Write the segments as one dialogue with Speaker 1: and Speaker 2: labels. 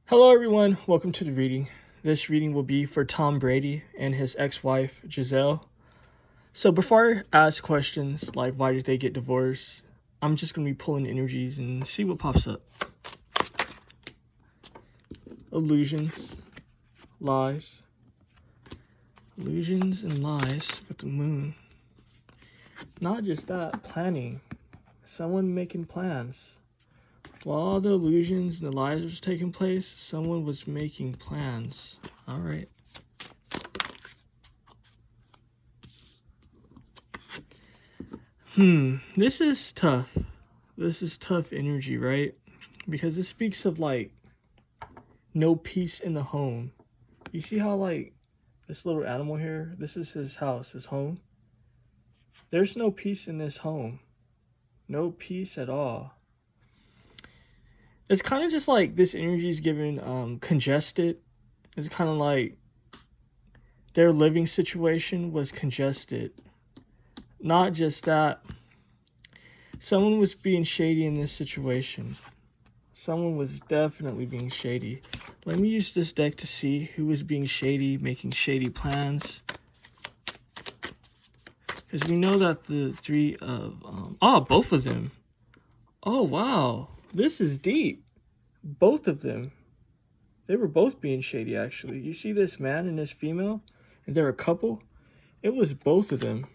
Speaker 1: Hello everyone, welcome to the reading. This reading will be for Tom Brady and his ex-wife Gisele. So before I ask questions like why did they get divorced, I'm just going to be pulling energies and see what pops up. Illusions, lies. Illusions and lies with the moon. Not just that, planning. Someone making plans. While all the illusions and the lies was taking place, someone was making plans. All right. This is tough. This is tough energy, right? Because it speaks of like no peace in the home. You see how like this little animal here, this is his house, his home. There's no peace in this home. No peace at all. It's kind of just like this energy is given congested. It's kind of like their living situation was congested. Not just that. Someone was being shady in this situation. Someone was definitely being shady. Let me use this deck to see who was being shady, making shady plans. Because we know that the three of... both of them. Oh, wow. This is deep. Both of them. They were both being shady, actually. You see this man and this female? And they're a couple? It was both of them.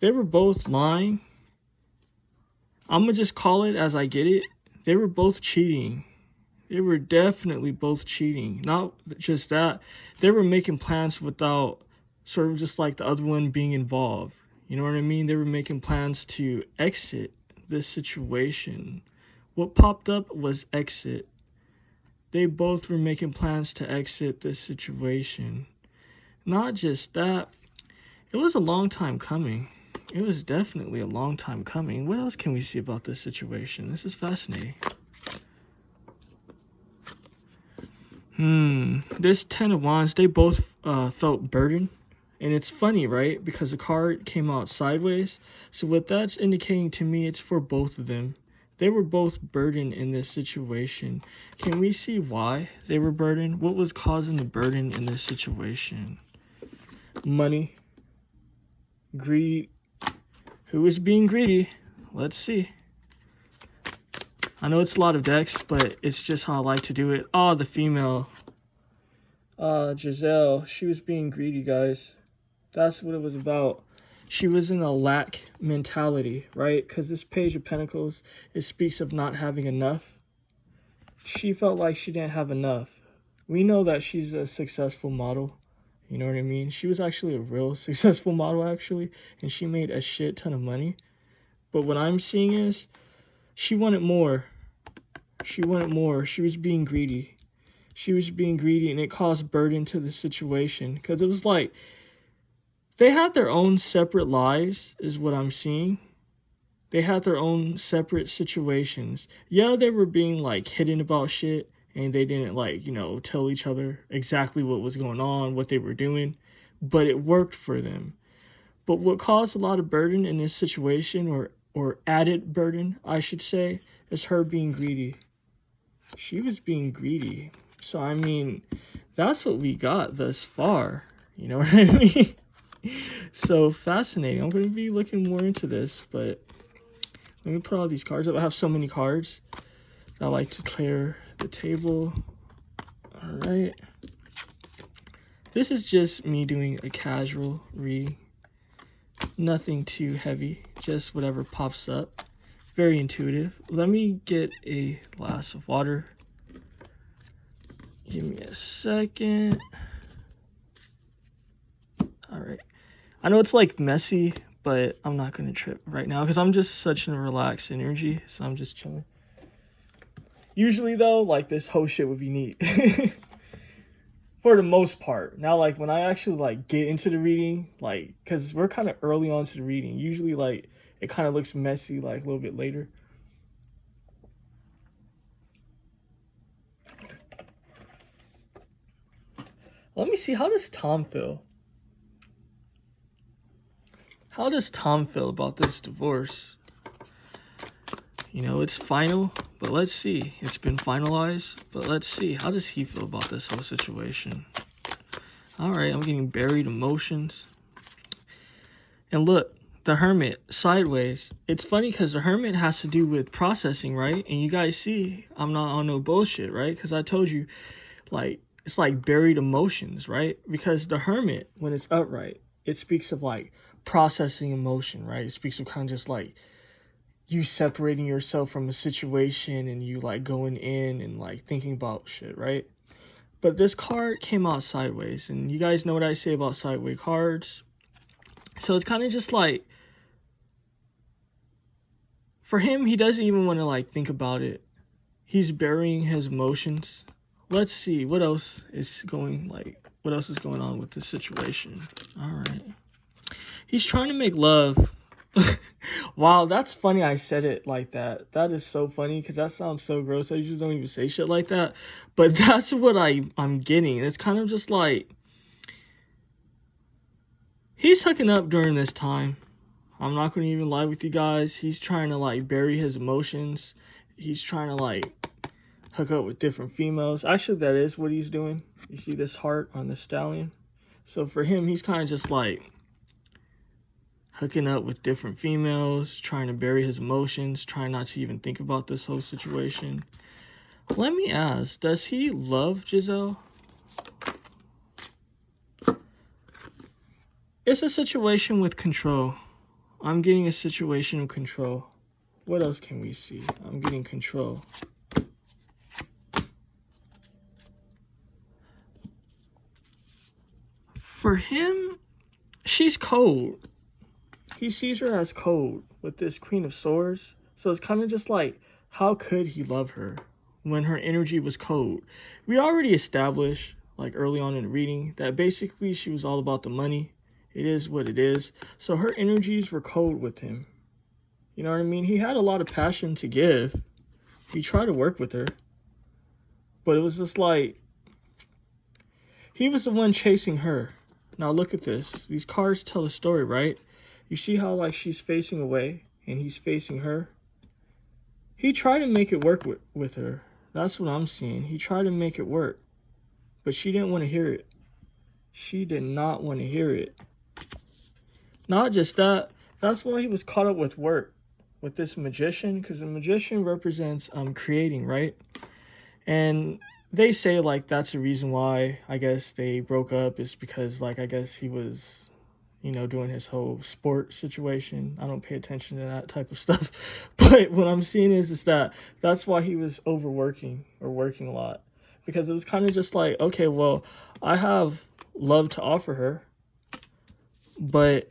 Speaker 1: They were both lying. I'm going to just call it as I get it. They were both cheating. They were definitely both cheating. Not just that. They were making plans without sort of just like the other one being involved. You know what I mean? They were making plans to exit this situation. What popped up was exit. They both were making plans to exit this situation. Not just that. It was a long time coming. It was definitely a long time coming. What else can we see about this situation? This is fascinating. This 10 of Wands, they both felt burdened. And it's funny, right? Because the card came out sideways. So what that's indicating to me, it's for both of them. They were both burdened in this situation. Can we see why they were burdened? What was causing the burden in this situation? Money. Greed. Who was being greedy? Let's see. I know it's a lot of decks, but it's just how I like to do it. Oh, the female. Gisele. She was being greedy, guys. That's what it was about. She was in a lack mentality, right? Because this Page of Pentacles, it speaks of not having enough. She felt like she didn't have enough. We know that she's a successful model. You know what I mean? She was actually a real successful model, actually. And she made a shit ton of money. But what I'm seeing is, she wanted more. She wanted more. She was being greedy. She was being greedy, and it caused burden to the situation. Because it was like, they had their own separate lives, is what I'm seeing. They had their own separate situations. Yeah, they were being, like, hidden about shit. And they didn't, like, you know, tell each other exactly what was going on, what they were doing. But it worked for them. But what caused a lot of burden in this situation, or added burden, I should say, is her being greedy. She was being greedy. So, I mean, that's what we got thus far. You know what I mean? So fascinating. I'm going to be looking more into this, but let me put all these cards up. I have so many cards. I like to clear the table. All right. This is just me doing a casual reading. Nothing too heavy, just whatever pops up. Very intuitive. Let me get a glass of water. Give me a second. All right. I know it's like messy, but I'm not going to trip right now because I'm just such a relaxed energy. So I'm just chilling. Usually though, like this whole shit would be neat. For the most part. Now, like when I actually like get into the reading, like, cause we're kind of early on to the reading. Usually like it kind of looks messy like a little bit later. Let me see, how does Tom feel? How does Tom feel about this divorce? You know, it's final, but let's see. It's been finalized, but let's see. How does he feel about this whole situation? All right, I'm getting buried emotions. And look, the Hermit, sideways. It's funny because the Hermit has to do with processing, right? And you guys see, I'm not on no bullshit, right? Because I told you, like, it's like buried emotions, right? Because the Hermit, when it's upright, it speaks of like processing emotion, right? It speaks of kind of just like you separating yourself from a situation and you like going in and like thinking about shit, right? But this card came out sideways, and you guys know what I say about sideways cards. So it's kind of just like, for him, he doesn't even want to like think about it. He's burying his emotions. Let's see what else is going on with this situation. All right. He's trying to make love. Wow, that's funny I said it like that. That is so funny because that sounds so gross. I usually don't even say shit like that. But that's what I'm getting. It's kind of just like, he's hooking up during this time. I'm not going to even lie with you guys. He's trying to like bury his emotions. He's trying to like hook up with different females. Actually, that is what he's doing. You see this heart on the stallion? So for him, he's kind of just like hooking up with different females, trying to bury his emotions, trying not to even think about this whole situation. Let me ask, does he love Gisele? It's a situation with control. I'm getting a situation of control. What else can we see? I'm getting control. For him, she's cold. He sees her as cold with this Queen of Swords. So it's kind of just like, how could he love her when her energy was cold? We already established, like early on in the reading, that basically she was all about the money. It is what it is. So her energies were cold with him. You know what I mean? He had a lot of passion to give. He tried to work with her. But it was just like, he was the one chasing her. Now look at this. These cards tell a story, right? You see how like she's facing away and he's facing her? He tried to make it work with her. That's what I'm seeing. He tried to make it work. But she didn't want to hear it. She did not want to hear it. Not just that. That's why he was caught up with work. With this magician. Because the magician represents creating, right? And they say like that's the reason why I guess they broke up, is because like I guess he was, you know, doing his whole sport situation. I don't pay attention to that type of stuff. But what I'm seeing is that that's why he was overworking or working a lot. Because it was kind of just like, okay, well, I have love to offer her, but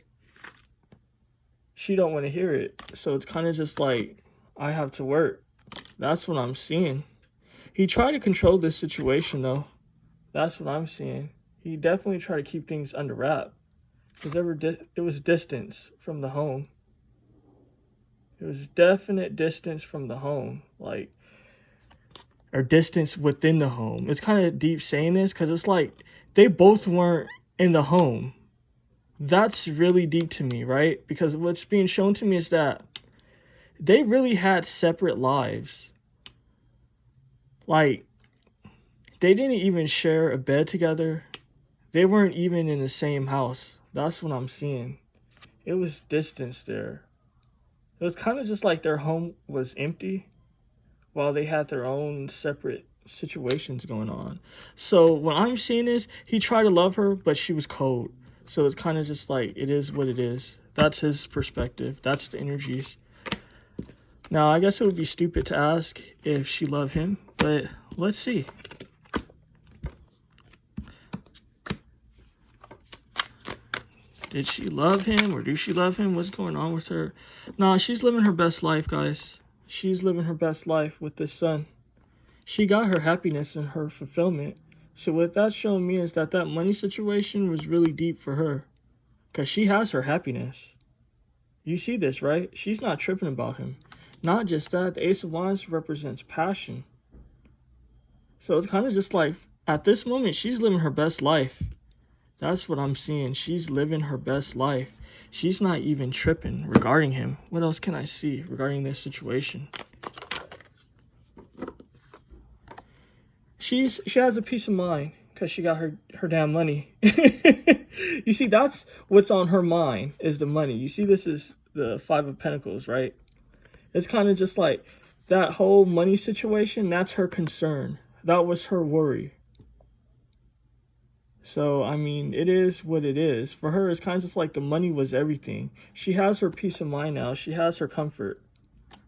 Speaker 1: she don't want to hear it. So it's kind of just like, I have to work. That's what I'm seeing. He tried to control this situation, though. That's what I'm seeing. He definitely tried to keep things under wrap. Because it was distance from the home. It was definite distance from the home. Like, or distance within the home. It's kind of deep saying this because it's like they both weren't in the home. That's really deep to me, right? Because what's being shown to me is that they really had separate lives. Like, they didn't even share a bed together. They weren't even in the same house. That's what I'm seeing. It was distance there. It was kind of just like their home was empty while they had their own separate situations going on. So what I'm seeing is he tried to love her, but she was cold. So it's kind of just like, it is what it is. That's his perspective. That's the energies. Now, I guess it would be stupid to ask if she loved him, but let's see. Did she love him or do she love him? What's going on with her? Nah, she's living her best life, guys. She's living her best life with this son. She got her happiness and her fulfillment. So what that's showing me is that money situation was really deep for her. Because she has her happiness. You see this, right? She's not tripping about him. Not just that, the Ace of Wands represents passion. So it's kind of just like, at this moment, she's living her best life. That's what I'm seeing. She's living her best life. She's not even tripping regarding him. What else can I see regarding this situation? she has a peace of mind because she got her damn money. You see, that's what's on her mind, is the money. You see, this is the Five of Pentacles, right? It's kind of just like that whole money situation. That's her concern. That was her worry. So, I mean, it is what it is. For her, it's kind of just like the money was everything. She has her peace of mind now. She has her comfort.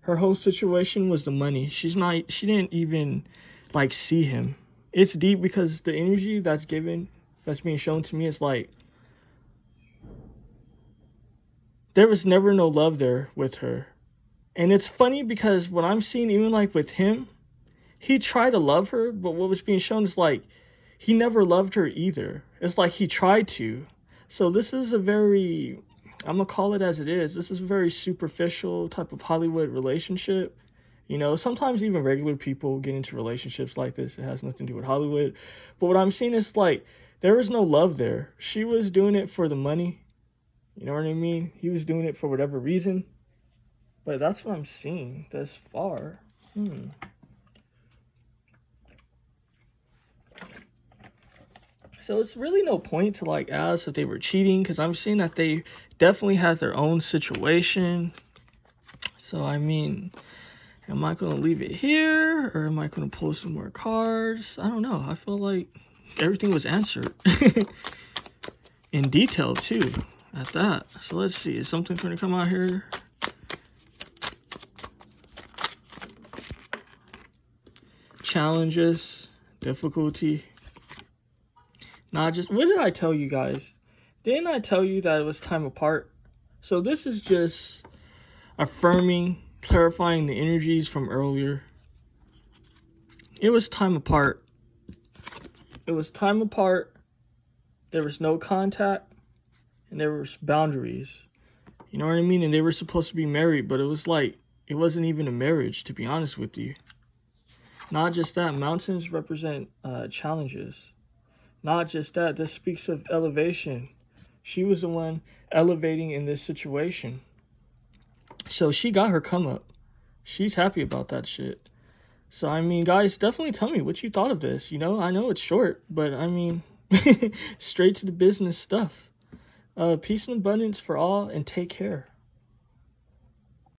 Speaker 1: Her whole situation was the money. She didn't even, like, see him. It's deep because the energy that's being shown to me is like, there was never no love there with her. And it's funny because what I'm seeing, even like with him, he tried to love her, but what was being shown is like, he never loved her either. It's like he tried to. So this is a very, I'm going to call it as it is. This is a very superficial type of Hollywood relationship. You know, sometimes even regular people get into relationships like this. It has nothing to do with Hollywood. But what I'm seeing is like, there was no love there. She was doing it for the money. You know what I mean? He was doing it for whatever reason. But that's what I'm seeing thus far. So it's really no point to like ask if they were cheating, because I'm seeing that they definitely had their own situation. So I mean, am I going to leave it here, or am I going to pull some more cards? I don't know. I feel like everything was answered in detail too at that. So let's see. Is something going to come out here? Challenges, difficulty. Not just, what did I tell you guys? Didn't I tell you that it was time apart? So this is just affirming, clarifying the energies from earlier. It was time apart. It was time apart. There was no contact, and there was boundaries. You know what I mean? And they were supposed to be married, but it was like, it wasn't even a marriage, to be honest with you. Not just that, mountains represent challenges. Not just that, this speaks of elevation. She was the one elevating in this situation. So she got her come up. She's happy about that shit. So, I mean, guys, definitely tell me what you thought of this. You know, I know it's short, but I mean, straight to the business stuff. Peace and abundance for all, and take care.